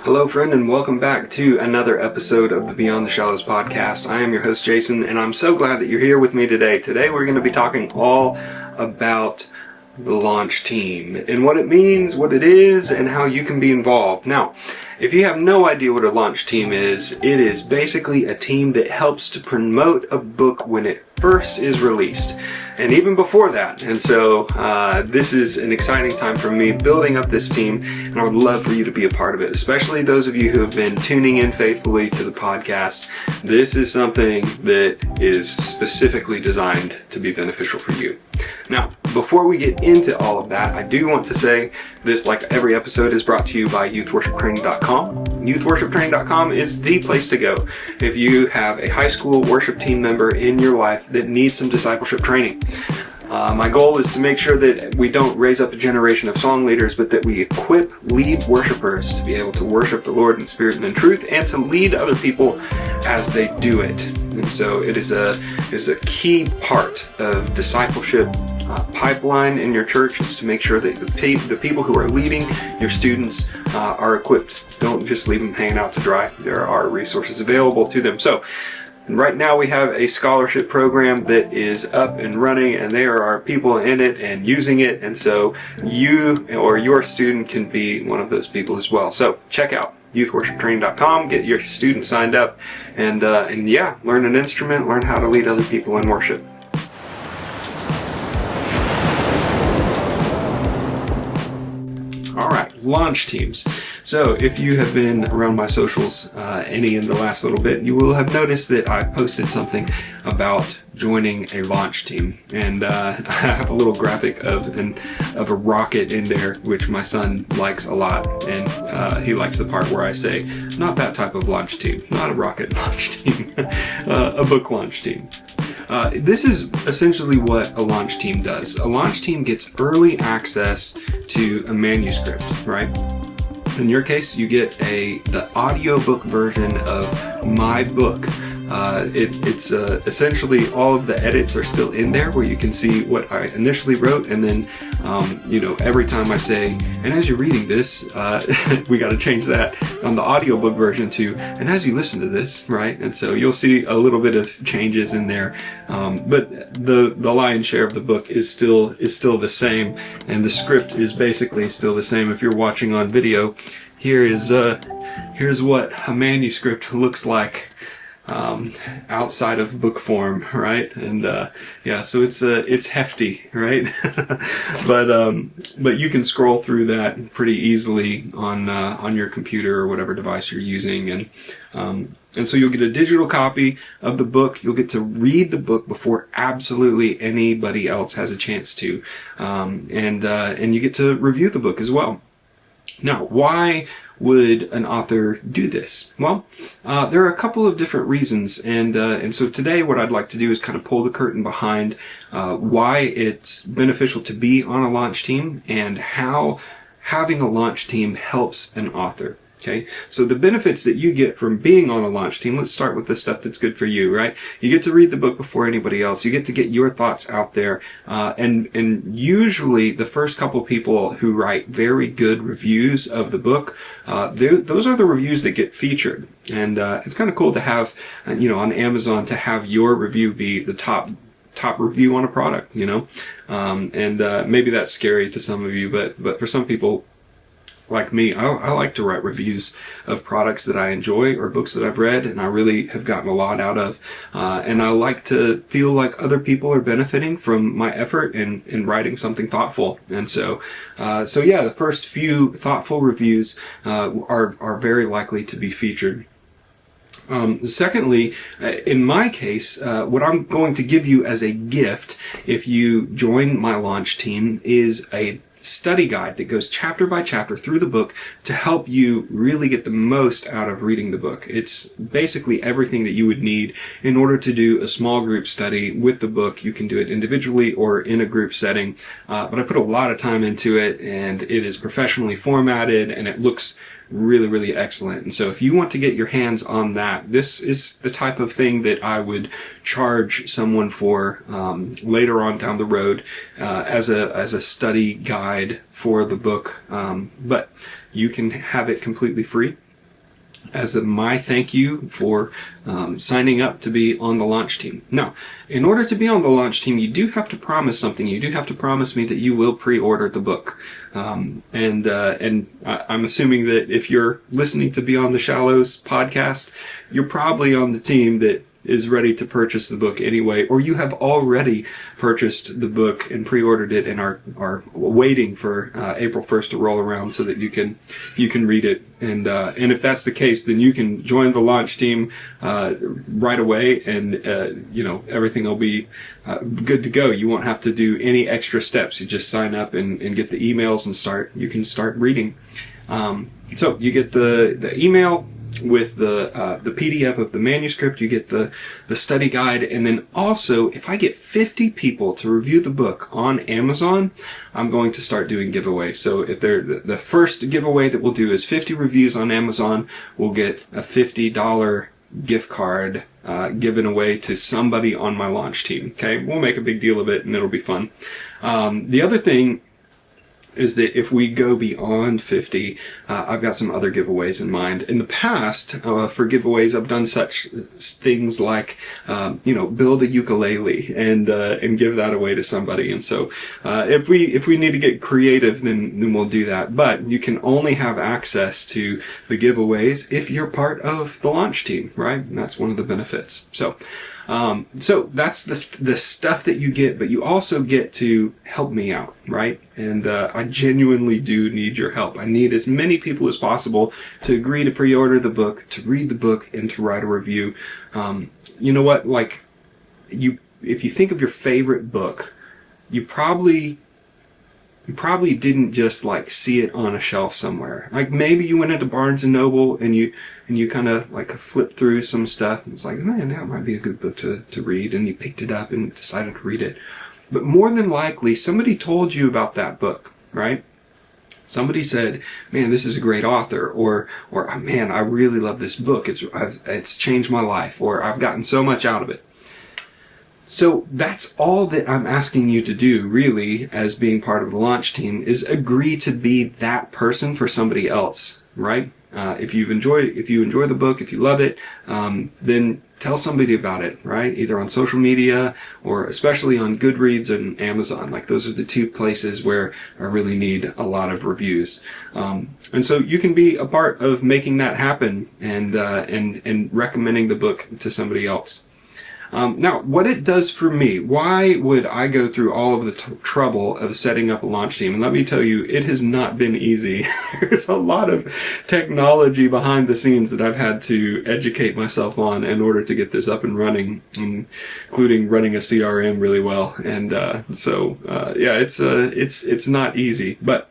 Hello, friend, and welcome back to another episode of the Beyond the Shallows podcast. I am your host, Jason, and I'm so glad that you're here with me today. Today, we're going to be talking all about the launch team and what it means, what it is, and how you can be involved. Now, if you have no idea what a launch team is, it is basically a team that helps to promote a book when it first is released, and even before that. And so this is an exciting time for me building up this team, and I would love for you to be a part of it, especially those of you who have been tuning in faithfully to the podcast. This is something that is specifically designed to be beneficial for you. Now, before we get into all of that, I do want to say this, like every episode, is brought to you by youthworshiptraining.com. Youthworshiptraining.com is the place to go if you have a high school worship team member in your life that needs some discipleship training. My goal is to make sure that we don't raise up a generation of song leaders, but that we equip lead worshipers to be able to worship the Lord in spirit and in truth, and to lead other people as they do it. And so it is a key part of discipleship pipeline in your church, is to make sure that the people who are leading your students are equipped. Don't just leave them hanging out to dry. There are resources available to them. So right now we have a scholarship program that is up and running, and there are people in it and using it, and so you or your student can be one of those people as well. So check out youthworshiptraining.com, get your student signed up, and yeah, learn an instrument, learn how to lead other people in worship. Alright, launch teams. So if you have been around my socials any in the last little bit, you will have noticed that I posted something about joining a launch team, and I have a little graphic of a rocket in there, which my son likes a lot, and he likes the part where I say, not that type of launch team, not a rocket launch team, a book launch team. This is essentially what a launch team does. A launch team gets early access to a manuscript, right? In your case, you get the audiobook version of my book. It's essentially all of the edits are still in there, where you can see what I initially wrote, and then every time I say, and as you're reading this, we got to change that on the audiobook version to, and as you listen to this, right? And so you'll see a little bit of changes in there, but the lion's share of the book is still the same, and the script is basically still the same. If you're watching on video, here's what a manuscript looks like outside of book form, right? And yeah, so it's hefty, right? but you can scroll through that pretty easily on your computer or whatever device you're using, and so you'll get a digital copy of the book. You'll get to read the book before absolutely anybody else has a chance to, and you get to review the book as well. Now, why would an author do this? Well, there are a couple of different reasons, and so today what I'd like to do is kind of pull the curtain behind why it's beneficial to be on a launch team, and how having a launch team helps an author. Okay, so the benefits that you get from being on a launch team, let's start with the stuff that's good for you, right? You get to read the book before anybody else. You get to get your thoughts out there. And usually the first couple people who write very good reviews of the book, those are the reviews that get featured. And it's kind of cool to have, on Amazon, to have your review be the top review on a product, and maybe that's scary to some of you, but for some people, like me, I like to write reviews of products that I enjoy or books that I've read and I really have gotten a lot out of. And I like to feel like other people are benefiting from my effort in writing something thoughtful. And so yeah, the first few thoughtful reviews are very likely to be featured. Secondly, in my case, what I'm going to give you as a gift if you join my launch team is a study guide that goes chapter by chapter through the book to help you really get the most out of reading the book. It's basically everything that you would need in order to do a small group study with the book. You can do it individually or in a group setting, but I put a lot of time into it, and it is professionally formatted, and it looks really, really excellent. And so if you want to get your hands on that, this is the type of thing that I would charge someone for later on down the road as a study guide for the book. But you can have it completely free. as my thank you for signing up to be on the launch team. Now, in order to be on the launch team, you do have to promise something. You do have to promise me that you will pre-order the book. And I'm assuming that if you're listening to Beyond the Shallows podcast, you're probably on the team that is ready to purchase the book anyway, or you have already purchased the book and pre-ordered it and are waiting for April 1st to roll around so that you can read it. And if that's the case, then you can join the launch team right away, and everything will be good to go. You won't have to do any extra steps. You just sign up and get the emails and you can start reading. So you get the email with the PDF of the manuscript. You get the study guide, and then also, if I get 50 people to review the book on Amazon, I'm going to start doing giveaways. So if the first giveaway that we'll do is 50 reviews on Amazon, we'll get a $50 gift card given away to somebody on my launch team. Okay, we'll make a big deal of it, and it'll be fun. The other thing is that if we go beyond 50, I've got some other giveaways in mind. In the past, for giveaways, I've done such things like, build a ukulele and give that away to somebody. And so, if we need to get creative, then we'll do that. But you can only have access to the giveaways if you're part of the launch team, right? And that's one of the benefits. So that's the stuff that you get, but you also get to help me out, right? And I genuinely do need your help. I need as many people as possible to agree to pre-order the book, to read the book, and to write a review. You know what? If you think of your favorite book, you probably didn't just see it on a shelf somewhere. Maybe you went into Barnes and Noble and you kind of flipped through some stuff and it's man, that might be a good book to read, and you picked it up and decided to read it. But more than likely, somebody told you about that book, right? Somebody said, man, this is a great author, or man, I really love this book. It's changed my life, or I've gotten so much out of it. So that's all that I'm asking you to do, really, as being part of the launch team, is agree to be that person for somebody else, right? If you enjoy the book, if you love it, then tell somebody about it, right? Either on social media or especially on Goodreads and Amazon. Those are the two places where I really need a lot of reviews. And so you can be a part of making that happen and recommending the book to somebody else. Now, what it does for me, why would I go through all of the trouble of setting up a launch team? And let me tell you, it has not been easy. There's a lot of technology behind the scenes that I've had to educate myself on in order to get this up and running, including running a CRM really well. And it's not easy. But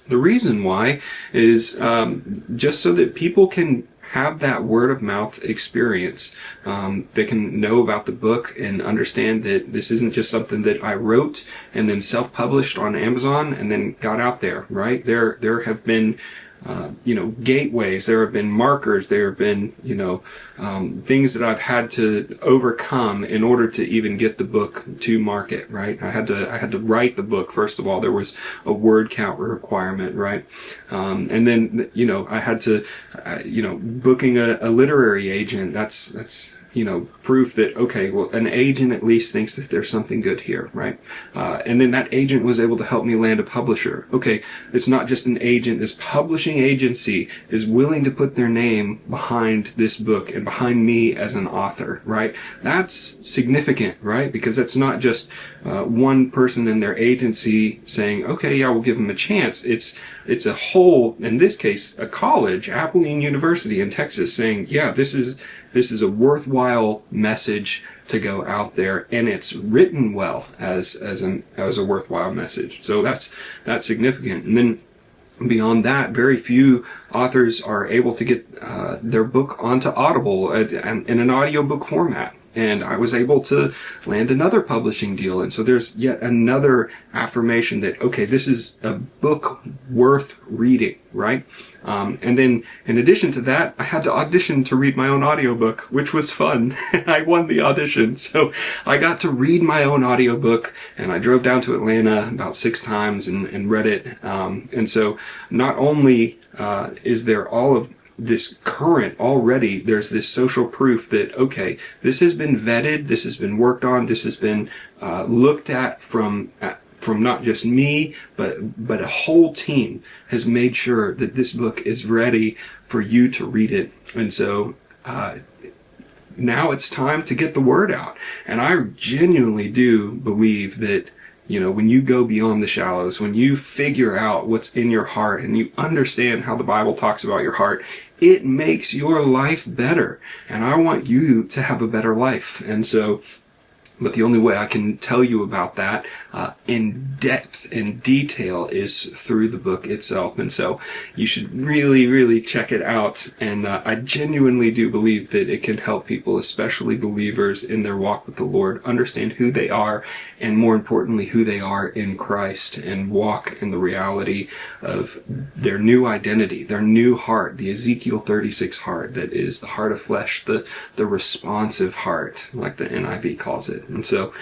the reason why is just so that people can have that word of mouth experience. They can know about the book and understand that this isn't just something that I wrote and then self-published on Amazon and then got out there, right? There have been gateways, there have been markers, there have been, things that I've had to overcome in order to even get the book to market, right? I had to write the book. First of all, there was a word count requirement, right? And then, I had to, booking a literary agent, that's proof that, okay, well, an agent at least thinks that there's something good here, right? And then that agent was able to help me land a publisher. Okay, it's not just an agent. This publishing agency is willing to put their name behind this book and behind me as an author, right? That's significant, right? Because it's not just one person in their agency saying, okay, yeah, we'll give them a chance. It's a whole, in this case, a college, Abilene University in Texas, saying, yeah, this is a worthwhile message to go out there, and it's written well as a worthwhile message. So that's significant. And then beyond that, very few authors are able to get their book onto Audible in an audiobook format. And I was able to land another publishing deal. And so there's yet another affirmation that, okay, this is a book worth reading, right? And then in addition to that, I had to audition to read my own audiobook, which was fun. I won the audition. So I got to read my own audiobook, and I drove down to Atlanta about 6 times and read it. And so not only is there all of this current already, there's this social proof that, okay, this has been vetted, this has been worked on, this has been looked at from not just me, but a whole team has made sure that this book is ready for you to read it. And so now it's time to get the word out. And I genuinely do believe that, when you go beyond the shallows, when you figure out what's in your heart and you understand how the Bible talks about your heart, it makes your life better. And I want you to have a better life. And so, but the only way I can tell you about that in depth and detail is through the book itself. And so you should really, really check it out. And I genuinely do believe that it can help people, especially believers in their walk with the Lord, understand who they are, and more importantly, who they are in Christ, and walk in the reality of their new identity, their new heart, the Ezekiel 36 heart that is the heart of flesh, the responsive heart, like the NIV calls it. And so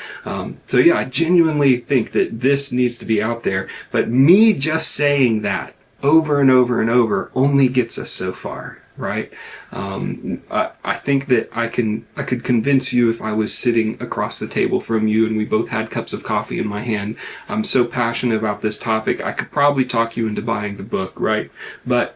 yeah, I genuinely think that this needs to be out there, but me just saying that over and over and over only gets us so far, right? I think that I could convince you if I was sitting across the table from you and we both had cups of coffee in my hand. I'm so passionate about this topic, I could probably talk you into buying the book, right? But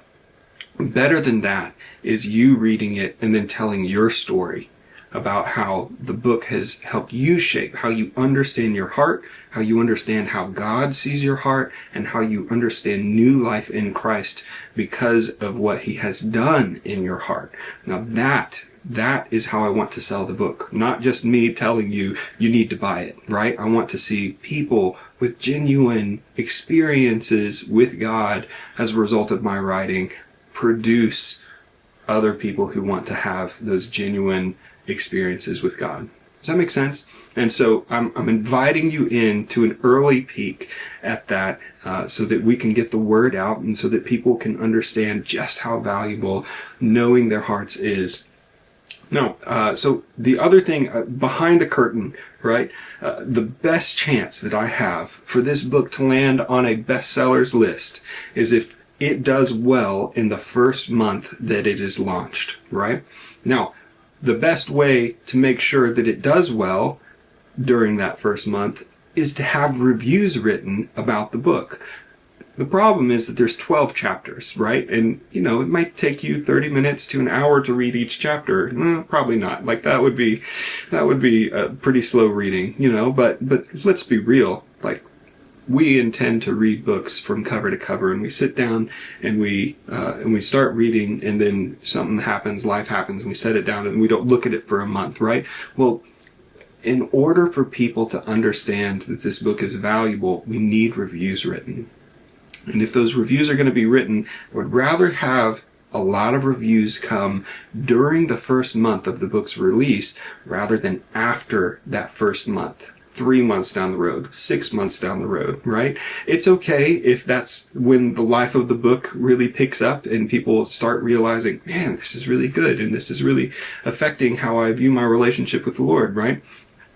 better than that is you reading it and then telling your story about how the book has helped you shape how you understand your heart, how you understand how God sees your heart, and how you understand new life in Christ because of what He has done in your heart. Now that is how I want to sell the book. Not just me telling you, you need to buy it, right? I want to see people with genuine experiences with God as a result of my writing produce other people who want to have those genuine experiences with God. Does that make sense? And so I'm inviting you in to an early peek at that so that we can get the word out and so that people can understand just how valuable knowing their hearts is. No, so the other thing behind the curtain, right? The best chance that I have for this book to land on a bestsellers list is if it does well in the first month that it is launched, right? Now, the best way to make sure that it does well during that first month is to have reviews written about the book. The problem is that there's 12 chapters, right? And, it might take you 30 minutes to an hour to read each chapter. Probably not. Like, that would be pretty slow reading, but let's be real. Like, we intend to read books from cover to cover, and we sit down and we start reading, and then something happens, life happens, and we set it down and we don't look at it for a month, right? Well, in order for people to understand that this book is valuable, we need reviews written. And if those reviews are going to be written, I would rather have a lot of reviews come during the first month of the book's release rather than after that first month. 3 months down the road, 6 months down the road, right? It's okay if that's when the life of the book really picks up and people start realizing, man, this is really good and this is really affecting how I view my relationship with the Lord, right?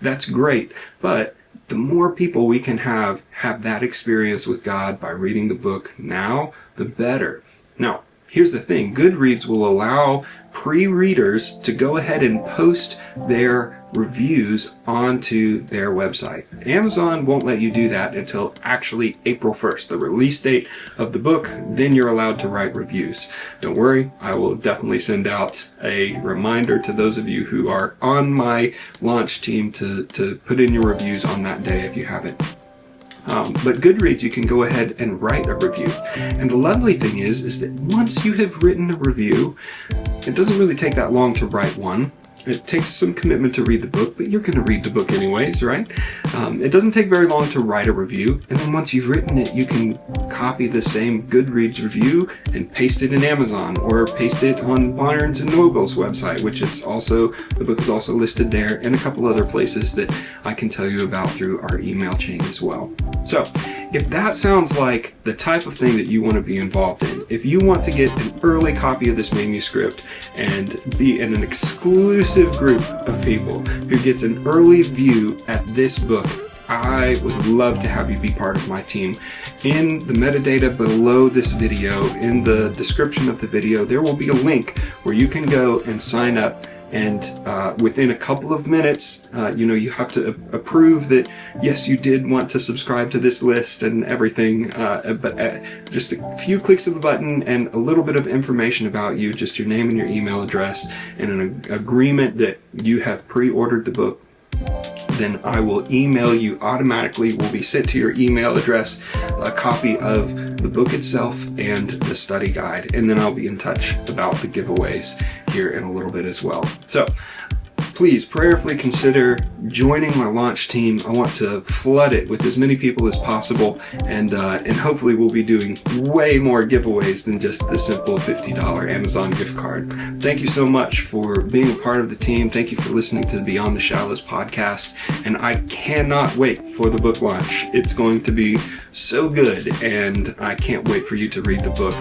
That's great. But the more people we can have that experience with God by reading the book now, the better. Now, here's the thing. Goodreads will allow pre-readers to go ahead and post their reviews onto their website. Amazon won't let you do that until actually April 1st, the release date of the book. Then you're allowed to write reviews. Don't worry, I will definitely send out a reminder to those of you who are on my launch team to put in your reviews on that day if you haven't. But Goodreads, you can go ahead and write a review. And the lovely thing is that once you have written a review, it doesn't really take that long to write one. It takes some commitment to read the book, but you're going to read the book anyways, right? It doesn't take very long to write a review, and then once you've written it, you can copy the same Goodreads review and paste it in Amazon, or paste it on Barnes & Noble's website, which the book is also listed there, and a couple other places that I can tell you about through our email chain as well. So, if that sounds like the type of thing that you want to be involved in, if you want to get an early copy of this manuscript and be in an exclusive group of people who gets an early view at this book, I would love to have you be part of my team. In the metadata below this video, in the description of the video, there will be a link where you can go and sign up. And within a couple of minutes, you have to approve that, yes, you did want to subscribe to this list and everything, but just a few clicks of the button and a little bit of information about you, just your name and your email address, and an agreement that you have pre-ordered the book, then I will email you automatically, will be sent to your email address, a copy of the book itself and the study guide. And then I'll be in touch about the giveaways here in a little bit as well. So please prayerfully consider joining my launch team. I want to flood it with as many people as possible, and hopefully we'll be doing way more giveaways than just the simple $50 Amazon gift card. Thank you so much for being a part of the team. Thank you for listening to the Beyond the Shallows podcast, and I cannot wait for the book launch. It's going to be so good, and I can't wait for you to read the book.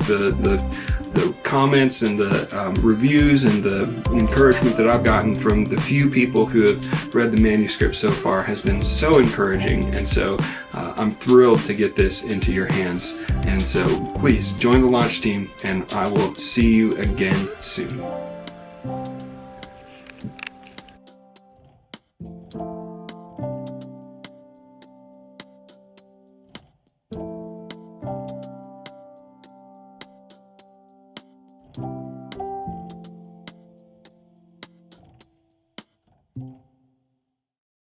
The comments and the reviews and the encouragement that I've gotten from the few people who have read the manuscript so far has been so encouraging, and so I'm thrilled to get this into your hands. And so please join the launch team, and I will see you again soon.